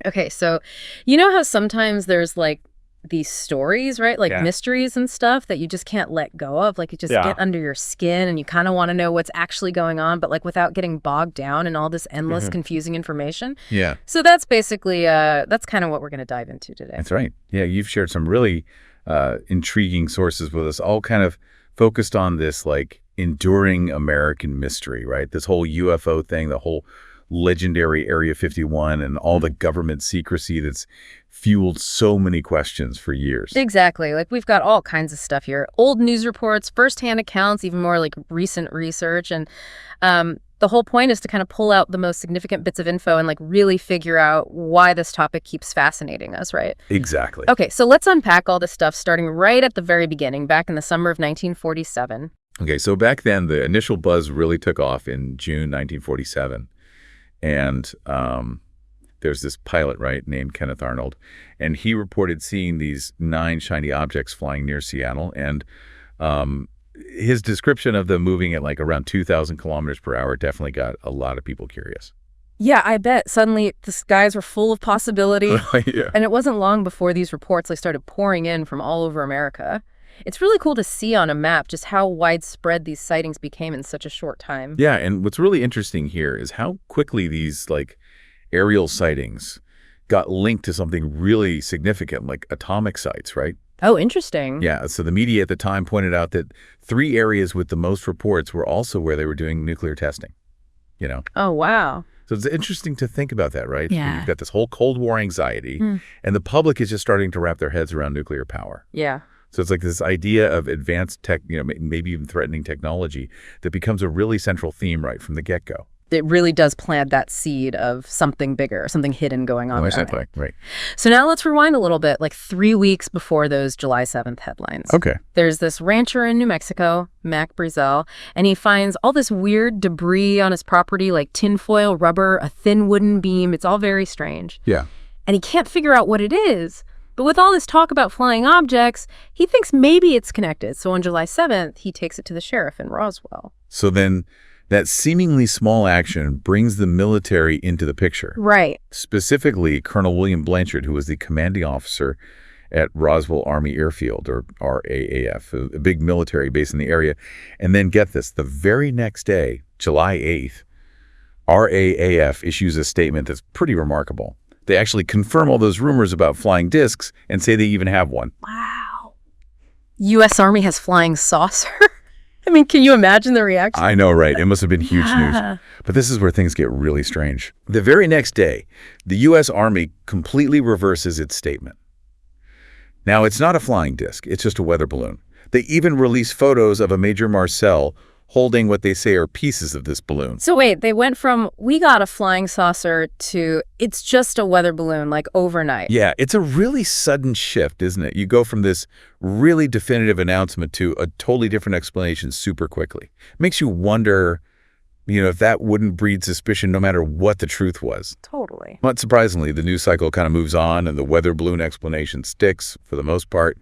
Okay, so you know how sometimes there's like these stories, right? Like mysteries and stuff that you just can't let go of. Like you just get under your skin and you kind of want to know what's actually going on, but like without getting bogged down in all this endless confusing information. Yeah. So that's basically, that's kind of what we're going to dive into today. That's right. Yeah, you've shared some really intriguing sources with us, all kind of focused on this like enduring American mystery, right? This whole UFO thing, the whole legendary Area 51 and all the government secrecy that's fueled so many questions for years. Exactly. Like we've got all kinds of stuff here. Old news reports, firsthand accounts, even more like recent research. And the whole point is to kind of pull out the most significant bits of info and like really figure out why this topic keeps fascinating us, right? Exactly. Okay, so let's unpack all this stuff starting right at the very beginning, back in the summer of 1947. Okay, so back then, the initial buzz really took off in June 1947. And there's this pilot, right, named Kenneth Arnold, and he reported seeing these 9 shiny objects flying near Seattle. And his description of them moving at like around 2,000 kilometers per hour definitely got a lot of people curious. Yeah, I bet. Suddenly, the skies were full of possibility. Yeah. And it wasn't long before these reports like started pouring in from all over America. It's really cool to see on a map just how widespread these sightings became in such a short time. Yeah, and what's really interesting here is how quickly these like aerial sightings got linked to something really significant, like atomic sites, right? Oh, interesting. Yeah, so the media at the time pointed out that 3 areas with the most reports were also where they were doing nuclear testing, you know? Oh, wow. So it's interesting to think about that, right? Yeah. You've got this whole Cold War anxiety, and the public is just starting to wrap their heads around nuclear power. Yeah. So it's like this idea of advanced tech, you know, maybe even threatening technology that becomes a really central theme right from the get-go. It really does plant that seed of something bigger, something hidden going on. Exactly, right. So now let's rewind a little bit, like 3 weeks before those July 7th headlines. Okay. There's this rancher in New Mexico, Mac Brazel, and he finds all this weird debris on his property, like tinfoil, rubber, a thin wooden beam. It's all very strange. Yeah. And he can't figure out what it is. But with all this talk about flying objects, he thinks maybe it's connected. So on July 7th, he takes it to the sheriff in Roswell. So then that seemingly small action brings the military into the picture. Right. Specifically, Colonel William Blanchard, who was the commanding officer at Roswell Army Airfield, or RAAF, a big military base in the area. And then get this, the very next day, July 8th, RAAF issues a statement that's pretty remarkable. They actually confirm all those rumors about flying discs and say they even have one. Wow. U.S. Army has flying saucer? I mean, can you imagine the reaction? I know, right? It must have been huge news. But this is where things get really strange. The very next day, the U.S. Army completely reverses its statement. Now, it's not a flying disc. It's just a weather balloon. They even release photos of a Major Marcel holding what they say are pieces of this balloon. So wait, they went from, we got a flying saucer, to it's just a weather balloon, like overnight. Yeah, it's a really sudden shift, isn't it? You go from this really definitive announcement to a totally different explanation super quickly. It makes you wonder, you know, if that wouldn't breed suspicion no matter what the truth was. Totally. Not surprisingly, the news cycle kind of moves on and the weather balloon explanation sticks for the most part.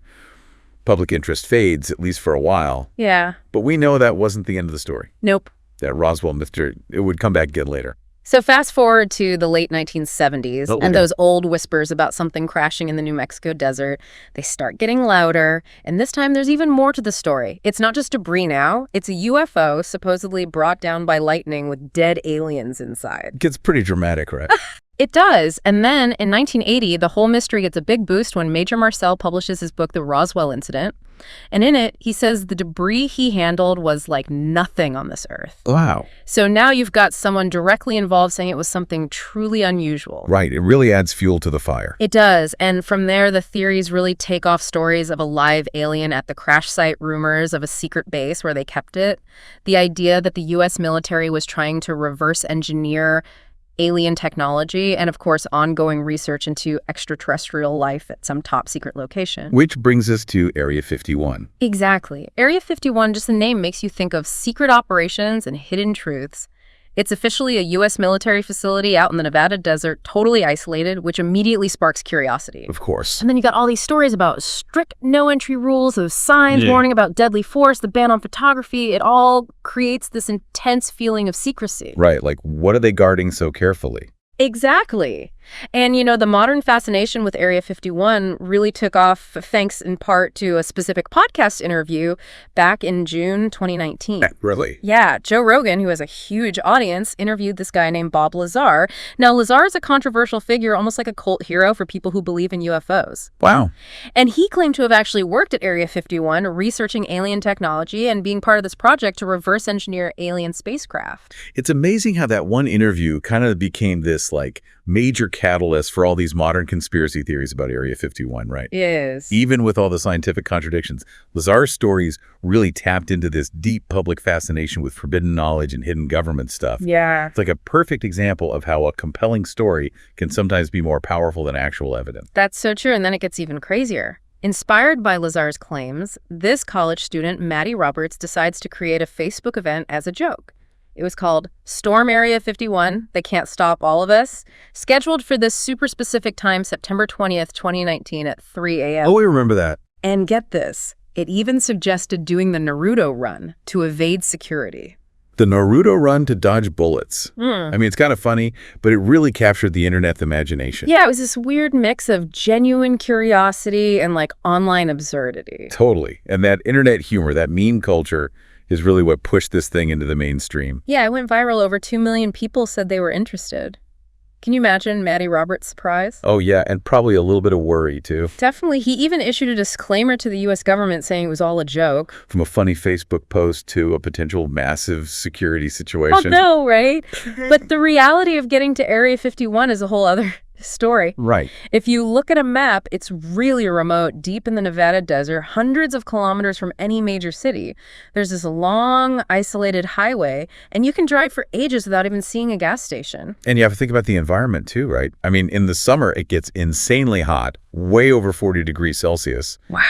Public interest fades, at least for a while. Yeah. But we know that wasn't the end of the story. Nope. That Roswell mystery, it would come back again later. So fast forward to the late 1970s, and those old whispers about something crashing in the New Mexico desert, they start getting louder, and this time there's even more to the story. It's not just debris now, it's a UFO supposedly brought down by lightning with dead aliens inside. It gets pretty dramatic, right? It does. And then in 1980, the whole mystery gets a big boost when Major Marcel publishes his book, The Roswell Incident. And in it, he says the debris he handled was like nothing on this earth. Wow. So now you've got someone directly involved saying it was something truly unusual. Right. It really adds fuel to the fire. It does. And from there, the theories really take off stories of a live alien at the crash site, rumors of a secret base where they kept it, the idea that the U.S. military was trying to reverse engineer alien technology, and of course ongoing research into extraterrestrial life at some top secret location. Which brings us to Area 51. Exactly. Area 51, just the name makes you think of secret operations and hidden truths. It's officially a U.S. military facility out in the Nevada desert, totally isolated, which immediately sparks curiosity. Of course. And then you got all these stories about strict no-entry rules, those signs warning about deadly force, the ban on photography. It all creates this intense feeling of secrecy. Right, like what are they guarding so carefully? Exactly. And, the modern fascination with Area 51 really took off thanks in part to a specific podcast interview back in June 2019. Really? Yeah, Joe Rogan, who has a huge audience, interviewed this guy named Bob Lazar. Now, Lazar is a controversial figure, almost like a cult hero for people who believe in UFOs. Wow. And he claimed to have actually worked at Area 51, researching alien technology and being part of this project to reverse engineer alien spacecraft. It's amazing how that one interview kind of became this, major catalyst for all these modern conspiracy theories about Area 51, right? Yes. Even with all the scientific contradictions, Lazar's stories really tapped into this deep public fascination with forbidden knowledge and hidden government stuff. Yeah. It's like a perfect example of how a compelling story can sometimes be more powerful than actual evidence. That's so true, and then it gets even crazier. Inspired by Lazar's claims, this college student, Maddie Roberts, decides to create a Facebook event as a joke. It was called Storm Area 51, They Can't Stop All of Us, scheduled for this super specific time, September 20th, 2019 at 3 a.m. Oh, we remember that. And get this, it even suggested doing the Naruto run to evade security. The Naruto run to dodge bullets. I mean, it's kind of funny, but it really captured the internet's imagination. Yeah, it was this weird mix of genuine curiosity and online absurdity. Totally. And that internet humor, that meme culture, is really what pushed this thing into the mainstream. Yeah, it went viral. Over 2 million people said they were interested. Can you imagine Maddie Roberts' surprise? Oh, yeah, and probably a little bit of worry, too. Definitely. He even issued a disclaimer to the U.S. government saying it was all a joke. From a funny Facebook post to a potential massive security Oh, situation. no, right? But the reality of getting to Area 51 is a whole other story. Right. If you look at a map, it's really remote, deep in the Nevada desert, hundreds of kilometers from any major city. There's this long, isolated highway, and you can drive for ages without even seeing a gas station. And you have to think about the environment, too, right? I mean, in the summer, it gets insanely hot, way over 40 degrees Celsius. Wow.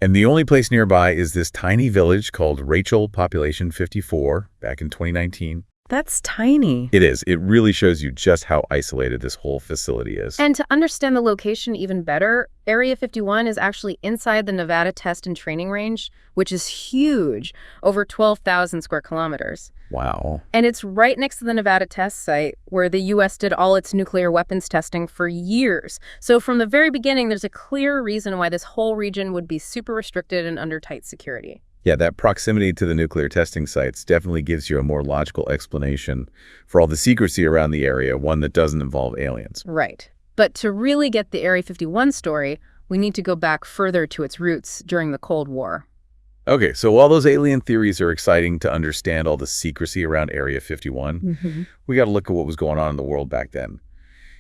And the only place nearby is this tiny village called Rachel, population 54, back in 2019. That's tiny. It is. It really shows you just how isolated this whole facility is. And to understand the location even better, Area 51 is actually inside the Nevada Test and Training Range, which is huge, over 12,000 square kilometers. Wow. And it's right next to the Nevada test site where the U.S. did all its nuclear weapons testing for years. So from the very beginning, there's a clear reason why this whole region would be super restricted and under tight security. Yeah, that proximity to the nuclear testing sites definitely gives you a more logical explanation for all the secrecy around the area, one that doesn't involve aliens. Right. But to really get the Area 51 story, we need to go back further to its roots during the Cold War. Okay, so while those alien theories are exciting to understand all the secrecy around Area 51, we got to look at what was going on in the world back then.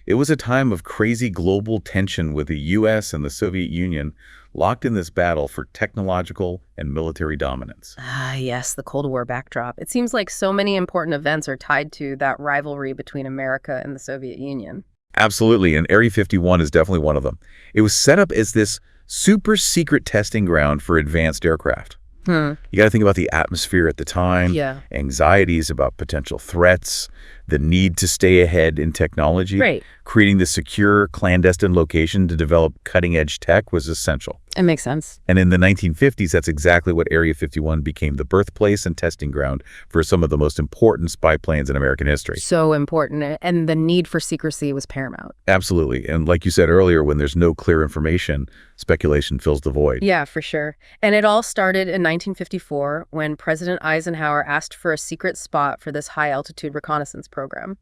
It was a time of crazy global tension with the U.S. and the Soviet Union locked in this battle for technological and military dominance. Ah, yes, the Cold War backdrop. It seems like so many important events are tied to that rivalry between America and the Soviet Union. Absolutely, and Area 51 is definitely one of them. It was set up as this super secret testing ground for advanced aircraft. You got to think about the atmosphere at the time, anxieties about potential threats, the need to stay ahead in technology. Right. Creating the secure, clandestine location to develop cutting-edge tech was essential. It makes sense. And in the 1950s, that's exactly what Area 51 became, the birthplace and testing ground for some of the most important spy planes in American history. So important, and the need for secrecy was paramount. Absolutely. And like you said earlier, when there's no clear information, speculation fills the void. Yeah, for sure. And it all started in 1954 when President Eisenhower asked for a secret spot for this high-altitude reconnaissance program.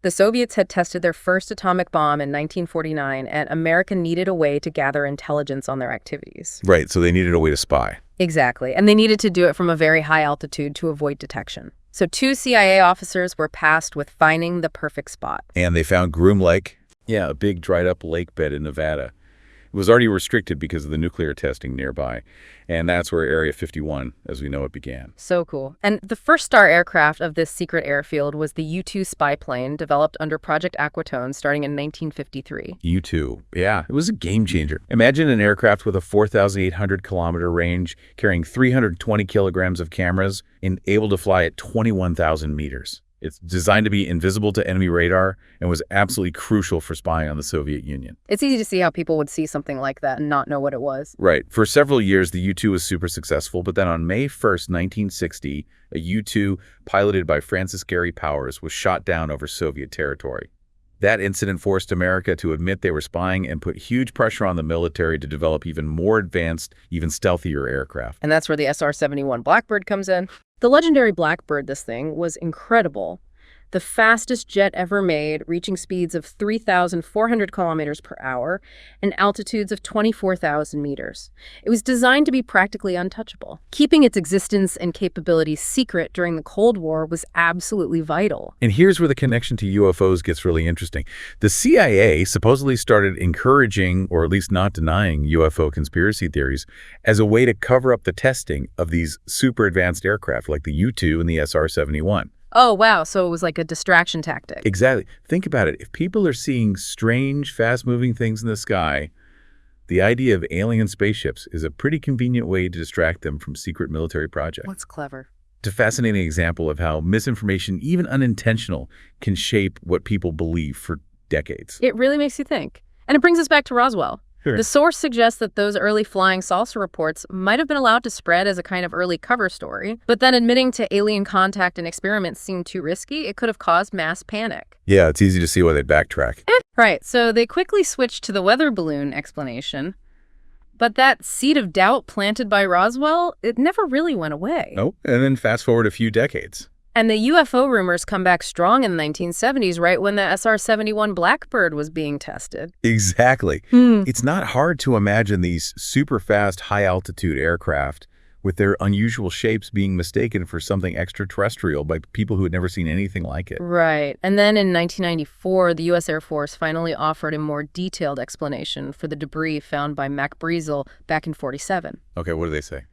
The Soviets had tested their first atomic bomb in 1949, and America needed a way to gather intelligence on their activities. Right, so they needed a way to spy. Exactly, and they needed to do it from a very high altitude to avoid detection. So 2 CIA officers were tasked with finding the perfect spot. And they found Groom Lake, a big dried-up lake bed in Nevada. It was already restricted because of the nuclear testing nearby, and that's where Area 51, as we know it, began. So cool. And the first star aircraft of this secret airfield was the U-2 spy plane developed under Project Aquatone starting in 1953. U-2, yeah, it was a game changer. Imagine an aircraft with a 4,800-kilometer range, carrying 320 kilograms of cameras, and able to fly at 21,000 meters. It's designed to be invisible to enemy radar and was absolutely crucial for spying on the Soviet Union. It's easy to see how people would see something like that and not know what it was. Right. For several years, the U-2 was super successful, but then on May 1st, 1960, a U-2 piloted by Francis Gary Powers was shot down over Soviet territory. That incident forced America to admit they were spying and put huge pressure on the military to develop even more advanced, even stealthier aircraft. And that's where the SR-71 Blackbird comes in. The legendary Blackbird, this thing, was incredible. The fastest jet ever made, reaching speeds of 3,400 kilometers per hour and altitudes of 24,000 meters. It was designed to be practically untouchable. Keeping its existence and capabilities secret during the Cold War was absolutely vital. And here's where the connection to UFOs gets really interesting. The CIA supposedly started encouraging, or at least not denying, UFO conspiracy theories as a way to cover up the testing of these super advanced aircraft like the U-2 and the SR-71. Oh, wow. So it was like a distraction tactic. Exactly. Think about it. If people are seeing strange, fast-moving things in the sky, the idea of alien spaceships is a pretty convenient way to distract them from secret military projects. What's clever? It's a fascinating example of how misinformation, even unintentional, can shape what people believe for decades. It really makes you think. And it brings us back to Roswell. Sure. The source suggests that those early flying saucer reports might have been allowed to spread as a kind of early cover story, but then admitting to alien contact and experiments seemed too risky. It could have caused mass panic. Yeah, it's easy to see why they'd backtrack. Right, so they quickly switched to the weather balloon explanation. But that seed of doubt planted by Roswell, it never really went away. Nope. And then fast forward a few decades. And the UFO rumors come back strong in the 1970s, right when the SR-71 Blackbird was being tested. Exactly. It's not hard to imagine these super fast, high-altitude aircraft with their unusual shapes being mistaken for something extraterrestrial by people who had never seen anything like it. Right. And then in 1994, the U.S. Air Force finally offered a more detailed explanation for the debris found by Mac Brezel back in '47. Okay, what do they say?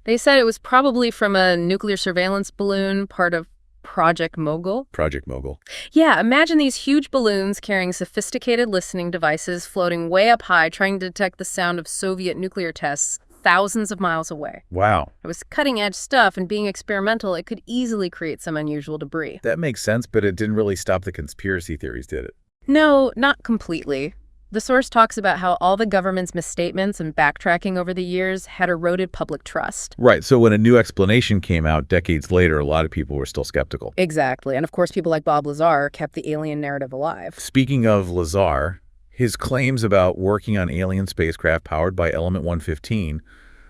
They said it was probably from a nuclear surveillance balloon, part of Project Mogul. Project Mogul. Yeah, imagine these huge balloons carrying sophisticated listening devices floating way up high, trying to detect the sound of Soviet nuclear tests thousands of miles away. Wow. It was cutting-edge stuff, and being experimental, it could easily create some unusual debris. That makes sense, but it didn't really stop the conspiracy theories, did it? No, not completely. The source talks about how all the government's misstatements and backtracking over the years had eroded public trust. Right, so when a new explanation came out decades later, a lot of people were still skeptical. Exactly, and of course people like Bob Lazar kept the alien narrative alive. Speaking of Lazar, his claims about working on alien spacecraft powered by Element 115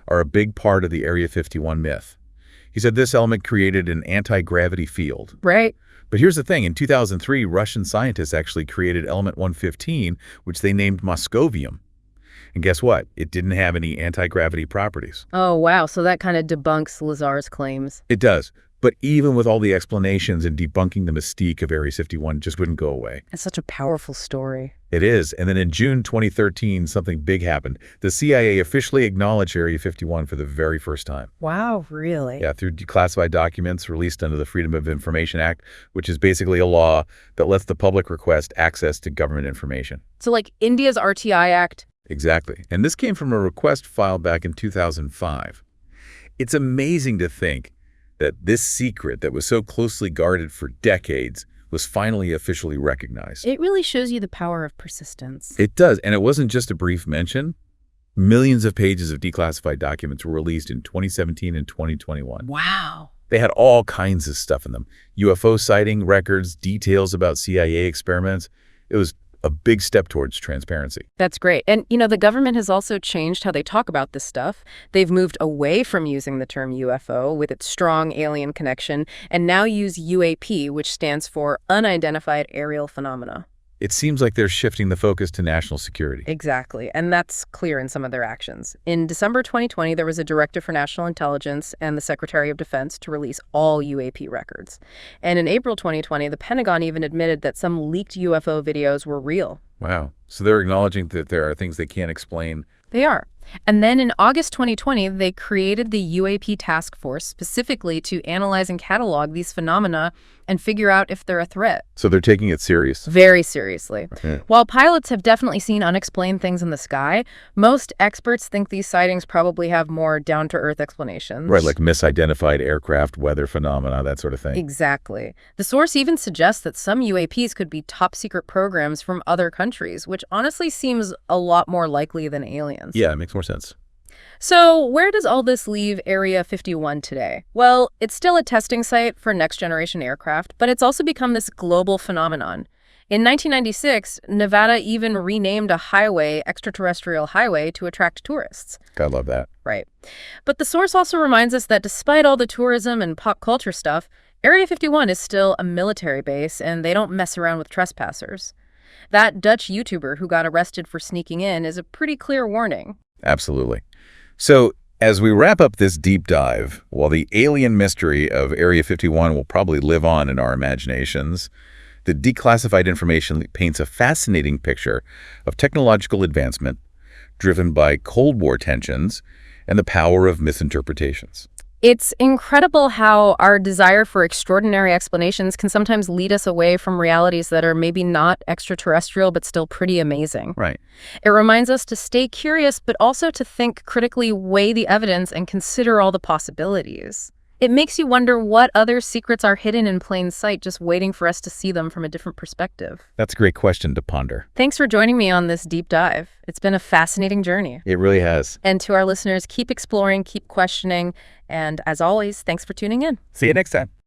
are a big part of the Area 51 myth. He said this element created an anti-gravity field. Right. But here's the thing. In 2003, Russian scientists actually created Element 115, which they named Moscovium. And guess what? It didn't have any anti-gravity properties. Oh, wow. So that kind of debunks Lazar's claims. It does. But even with all the explanations and debunking, the mystique of Area 51 just wouldn't go away. It's such a powerful story. It is. And then in June 2013, something big happened. The CIA officially acknowledged Area 51 for the very first time. Wow, really? Yeah, through declassified documents released under the Freedom of Information Act, which is basically a law that lets the public request access to government information. So like India's RTI Act? Exactly. And this came from a request filed back in 2005. It's amazing to think that this secret that was so closely guarded for decades was finally officially recognized. It really shows you the power of persistence. It does, and it wasn't just a brief mention. Millions of pages of declassified documents were released in 2017 and 2021. Wow. They had all kinds of stuff in them. UFO sighting records, details about CIA experiments. It was a big step towards transparency. That's great. And, you know, the government has also changed how they talk about this stuff. They've moved away from using the term UFO with its strong alien connection and now use UAP, which stands for Unidentified Aerial Phenomena. It seems like they're shifting the focus to national security. Exactly. And that's clear in some of their actions. In December 2020, there was a Directive for National Intelligence and the Secretary of Defense to release all UAP records. And in April 2020, the Pentagon even admitted that some leaked UFO videos were real. Wow. So they're acknowledging that there are things they can't explain. They are. And then in August 2020, they created the UAP task force specifically to analyze and catalog these phenomena and figure out if they're a threat. So they're taking it serious. Very seriously. Yeah. While pilots have definitely seen unexplained things in the sky, most experts think these sightings probably have more down-to-earth explanations. Right, like misidentified aircraft, weather phenomena, that sort of thing. Exactly. The source even suggests that some UAPs could be top-secret programs from other countries, which honestly seems a lot more likely than aliens. Yeah, it makes more sense. So where does all this leave Area 51 today? Well, it's still a testing site for next-generation aircraft, but it's also become this global phenomenon. In 1996, Nevada even renamed a highway Extraterrestrial Highway to attract tourists. God love that. Right. But the source also reminds us that despite all the tourism and pop culture stuff, Area 51 is still a military base, and they don't mess around with trespassers. That Dutch YouTuber who got arrested for sneaking in is a pretty clear warning. Absolutely. So, as we wrap up this deep dive, while the alien mystery of Area 51 will probably live on in our imaginations, the declassified information paints a fascinating picture of technological advancement driven by Cold War tensions and the power of misinterpretations. It's incredible how our desire for extraordinary explanations can sometimes lead us away from realities that are maybe not extraterrestrial but still pretty amazing. Right. It reminds us to stay curious but also to think critically, weigh the evidence, and consider all the possibilities. It makes you wonder what other secrets are hidden in plain sight, just waiting for us to see them from a different perspective. That's a great question to ponder. Thanks for joining me on this deep dive. It's been a fascinating journey. It really has. And to our listeners, keep exploring, keep questioning, and as always, thanks for tuning in. See you next time.